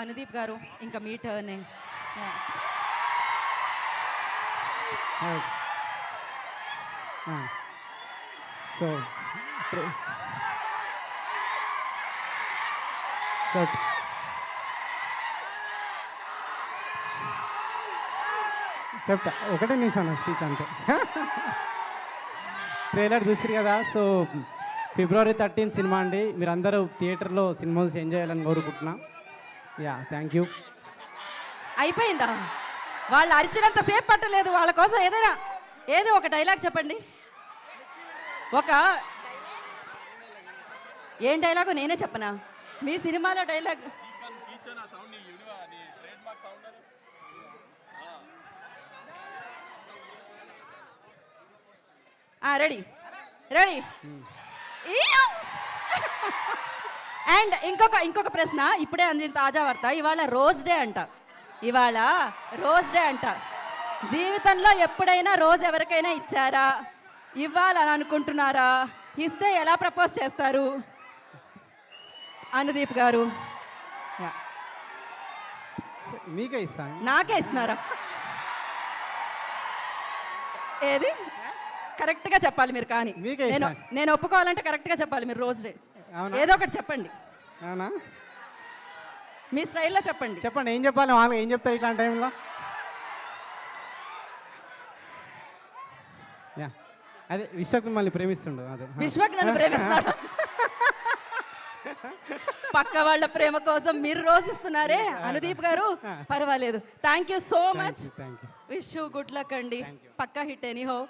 అనుదీప్ గారు ఇంకా మీ టర్నే. So so చెప్తా ఒకటే నిమిషం నా స్పీచ్ అంతే. ట్రైలర్ చూసిరు కదా. సో February 13 సినిమా అండి. మీరందరూ థియేటర్లో సినిమా చూసి ఎంజాయ్ చేయాలని కోరుకుంటున్నా. Yeah thank you. అయిపోయిందా? వాళ్ళు అరిచినంత సేపు పట్టలేదు. వాళ్ళ కోసం ఏదో ఒక డైలాగ్ చెప్పండి. ఏం డైలాగు నేనే చెప్పనా? మీ సినిమాలో డైలాగ్ రెడీ రెడీ. అండ్ ఇంకొక ప్రశ్న, ఇప్పుడే అందిన తాజా వార్త. ఇవాళ రోజ్ డే అంట. జీవితంలో ఎప్పుడైనా రోజ్ ఎవరికైనా ఇచ్చారా? ఇవ్వాలని అనుకుంటున్నారా? ఇస్తే ఎలా ప్రపోజ్ చేస్తారు? అనుదీప్ గారు మీకే ఇస్తాను. నాకే ఇస్తున్నారా? ఏది కరెక్ట్గా చెప్పాలి మీరు. కానీ నేను ఒప్పుకోవాలంటే కరెక్ట్గా చెప్పాలి మీరు. రోజ్ డే ఏదో ఒకటి చెప్పండి. అవునా? మీ స్టైల్లో చెప్పండి. ఏం చెప్పాలి? వాళ్ళు ఏం చెప్తారు ఇట్లాంటి టైంలో? యా అదే విశ్వక్ మిమ్మల్ని ప్రేమిస్తుండు. అదే విశ్వక్ నన్ను ప్రేమిస్తాడు. పక్క వాళ్ళ ప్రేమ కోసం మీరు రోజు ఇస్తున్నారే అనుదీప్ గారు. పర్వాలేదు. Thank you so much. Wish you good luck అండి. పక్కా హిట్ ఎనీహో.